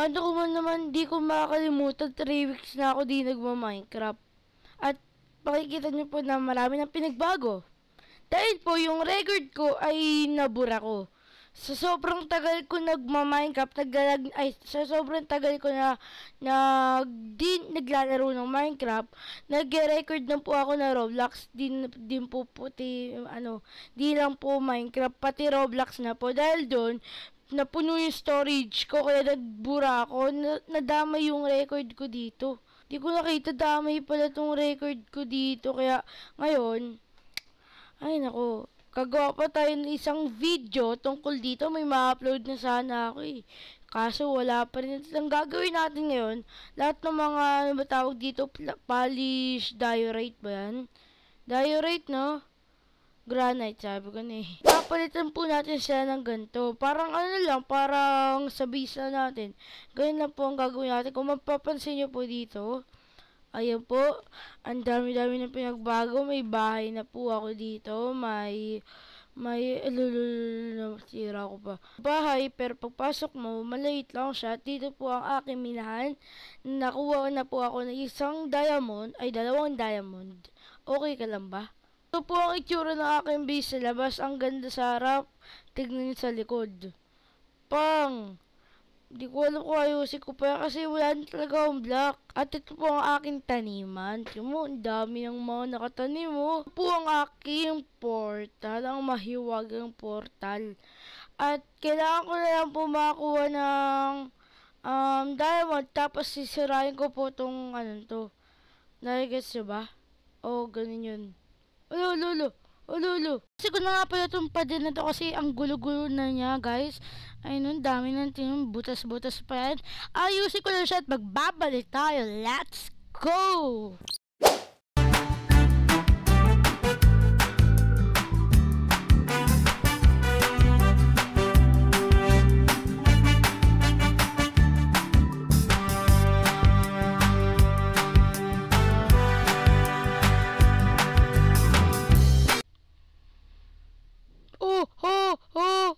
Paano ko man naman di ko makakalimutan, 3 weeks na ako di nagma-Minecraft. At makikita niyo po na marami ng pinagbago. Dahil po yung record ko ay nabura ko. Sa sobrang tagal ko nagma-Minecraft, sa sobrang tagal ko na naglalaro ng Minecraft, nag-record na po ako na Roblox, din po puti, di lang po Minecraft, pati Roblox na po. Dahil doon, napuno yung storage ko, kaya nagbura ako, nadama yung record ko dito. Di ko nakita, damay pala tong record ko dito, kaya ngayon, ay nako, gagawa pa tayo ng isang video tungkol dito, may ma-upload na sana ako eh. Kaso wala pa rin. Ang gagawin natin ngayon, lahat ng mga, tawag dito, polish, diorite ba yan? Diorite, no? Granite, sabi ko na eh. Papalitan po natin siya ng ganito. Parang parang sa base na natin. Ganyan lang po ang gagawin natin. Kung mapapansin nyo po dito, ayan po, ang dami-dami ng pinagbago. May bahay na po ako dito. Sira ko pa. Bahay, pero pagpasok mo, maliit lang siya. Dito po ang aking minahan. Nakuha na po ako ng isang diamond, ay 2 diamond. Okay ka lang ba? Ito po ang itsura ng aking base sa labas. Ang ganda sa harap. Tignan sa likod. Pang! Di ko alam kung ayusin ko pa kasi wala na talaga akong block. At ito po ang aking taniman. Tignan mo, ang dami ng mga nakatanim mo. Ito po ang aking portal. Ang mahiwagang portal. At kailangan ko na lang po makakuha ng diamond. Tapos sisirain ko po itong to. Nagigets nyo ba? Oh, ganun yun. Alo. Kasi ko na nga pala itong paddle na to kasi ang gulo-gulo na niya, guys. Ay nun, dami ng butas-butas pa yan. Ayusin ko na siya at magbabalik tayo. Let's go!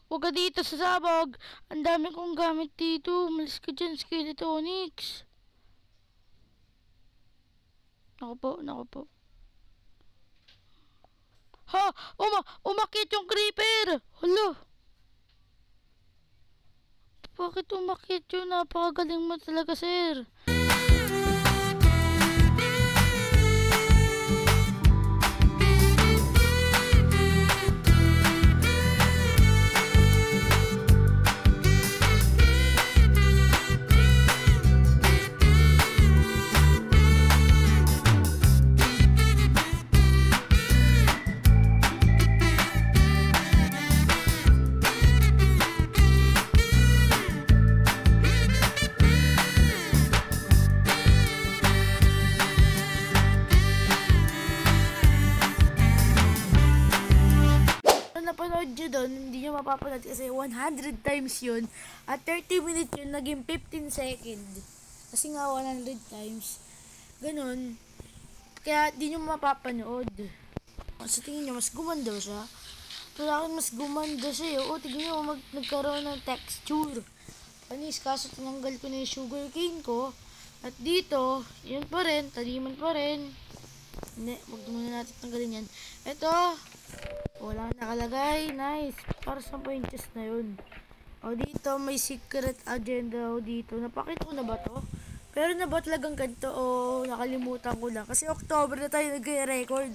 Huwag ka dito sa sabag. Ang dami kong gamit dito. Malis ka dyan, Skeletonix. Naku po. Ha! Umakit yung creeper! Hala! Bakit umakit yun? Napakagaling mo talaga, sir. Napanood nyo doon, hindi nyo mapapanood kasi 100 times yun at 30 minutes yun, naging 15 seconds kasi nga 100 times ganun, kaya di nyo mapapanood. Sa tingin nyo mas gumanda siya? Wala akin mas gumanda siya. O tignan nyo, nagkaroon ng texture panis, kaso tinanggal ko na yung sugar cane ko at dito, yun pa rin, taliman pa rin. Hindi, wag muna natin tanggalin yan. Ito, wala nakalagay. Nice. Para sa points na yun. O dito, may secret agenda o dito. Napakita ko na ba to? Pero na ba talagang ganito o nakalimutan ko lang? Kasi October na tayo nag-record.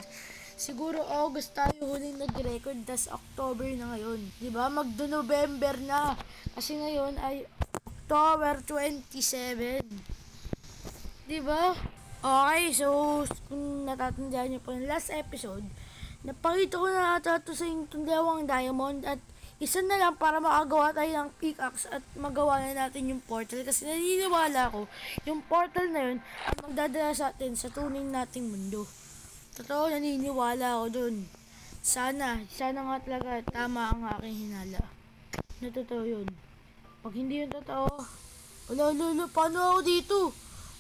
Siguro August tayo huling nag-record. Tas October na ngayon. Diba? Magdo-November na. Kasi ngayon ay October 27. Diba? Okay, so kung natatandaan nyo po yung last episode, napakita ko na ata ito sa yung 2 diamond at isa na lang para makagawa tayo ng pickaxe at magawa na natin yung portal kasi naniniwala ko yung portal na yun at magdadala sa atin sa tunay nating mundo. Totoo, naniniwala ako dun. Sana nga talaga tama ang aking hinala na totoo yun. Pag hindi yun totoo, paano ako dito?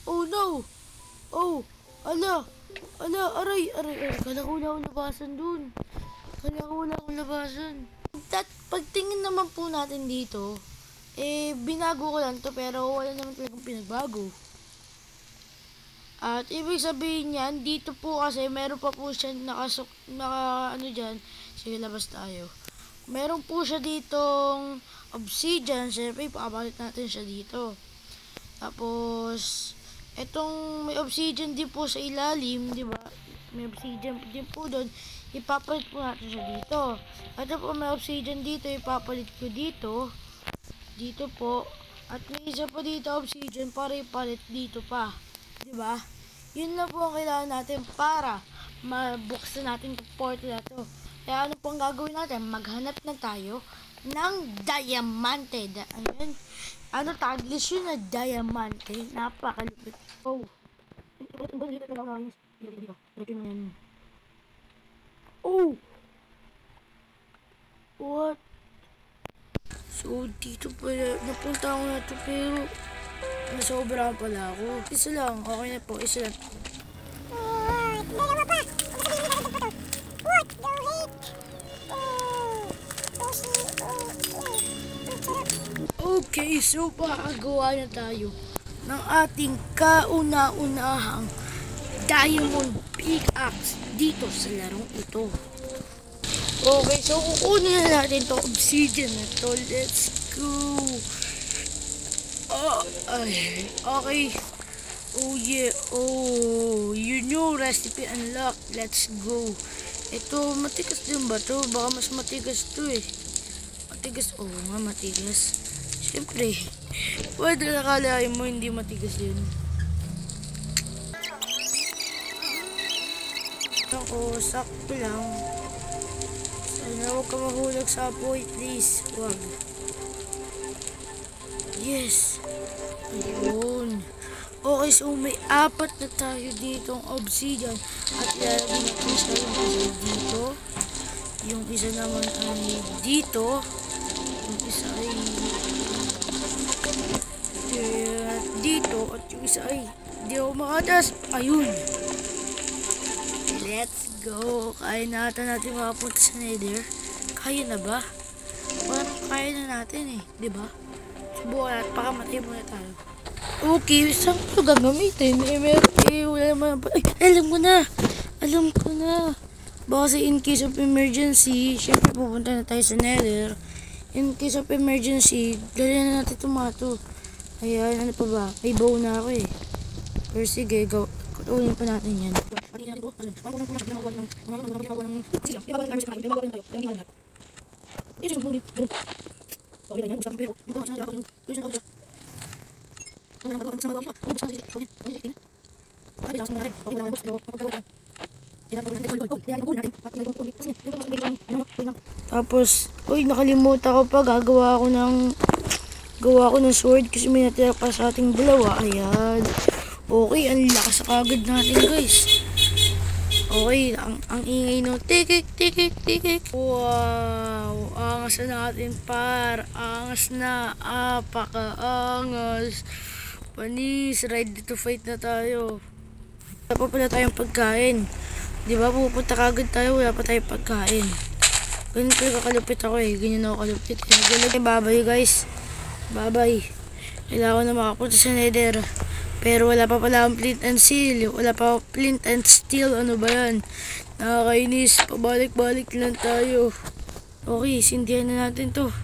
Oh no! Oh, aray, kala ko wala akong labasan dun. Pagtingin naman po natin dito, binago ko lang to pero wala naman talagang pinagbago. At ibig sabihin niyan, dito po kasi meron pa po siya ano dyan. Sige, labas tayo. Meron po siya ditong obsidian. Siyempre, ipapalit natin siya dito. Tapos, etong may obsidian din po sa ilalim, di ba? May obsidian din po doon. Ipapalit po natin siya dito. Ito po may obsidian dito, ipapalit ko dito. Dito po. At may isa pa dito obsidian para ipalit dito pa. Diba? Yun na po ang kailangan natin para mabuksan natin yung portal na to. Kaya ano po ang gagawin natin? Maghanap na tayo ng diamante. Ano taglis yun na diamante? Napakalupit. Oh. Oh. What? So, dito pala, napunta ako na to pero nasobra pala ako. Isa lang, okay na po, isa lang. Dalawa pa! What the heck? Okay, so pakagawa na tayo ng ating kauna-unahang diamond pickaxe dito sa larong ito. Okay, so kukunin na natin itong obsidian na to. Let's go. Okay. Oh yeah. Oh, you know recipe unlocked. Let's go. Ito, matigas din ba to? Baka mas matigas to eh. Matigas. Oh nga, matigas. Siyempre. Pwede nakalain mo hindi matigas yun. Ako, sakto lang. Sana huwag ka mahulog sa apoy, please. Huwag. Yes. Ayun. Okay, so may 4 na tayo ditong obsidian. At ilalagay natin siya yung isa dito. Yung isa naman ay dito. Yung isa ay dito. At yung isa ay hindi ako makatas. Ayun. Let's go. Kaya natin makapunta sa Nether. Kaya na ba? Parang kaya na natin eh. Diba? Subukan natin. Pakamatay muna tayo. Okay. Saan ko gagamitin? Wala naman. Ay, alam ko na. Baka in case of emergency, syempre pupunta na tayo sa Nether. In case of emergency, dali na natin tomato. Ayan, ano pa ba? May bow na ako eh. Pero sige, kutunin pa natin yan. Tapos, uy, nakalimutan ko pa, gawa ko ng sword kasi may natira pa sa ating dalawa. Ayan. Okay, ang lakas kagad natin, guys. Okay, ang ingay no. Tikik, tikik, tikik. Wow, angas na natin, par. Angas na. Apaka-angas. Panis, ready to fight na tayo. Wala pa pala tayong pagkain. Diba, pupunta kagad tayo, wala pa tayong pagkain. Ganun talaga kalupit ako eh. Ganyan ako kalupit. Bye-bye, guys. Bye-bye. Kailangan ko na makapunta sa Nether. Pero wala pa pala ang flint and steel. Wala pa flint and steel. Ano ba yan? Nakakainis. Pabalik-balik lang tayo. Okay, sindihan na natin to.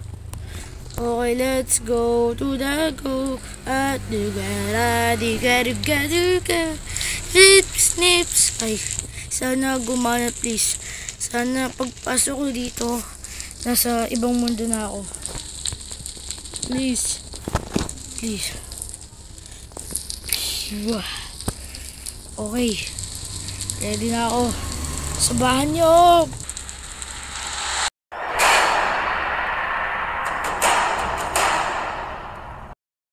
Okay, let's go to the go. At duga-duga-duga-duga. Snips. Ay, sana gumana please. Sana pagpasok ko dito, nasa ibang mundo na ako. Please. Please. Okay. Ready na ako. Sabahan niyo.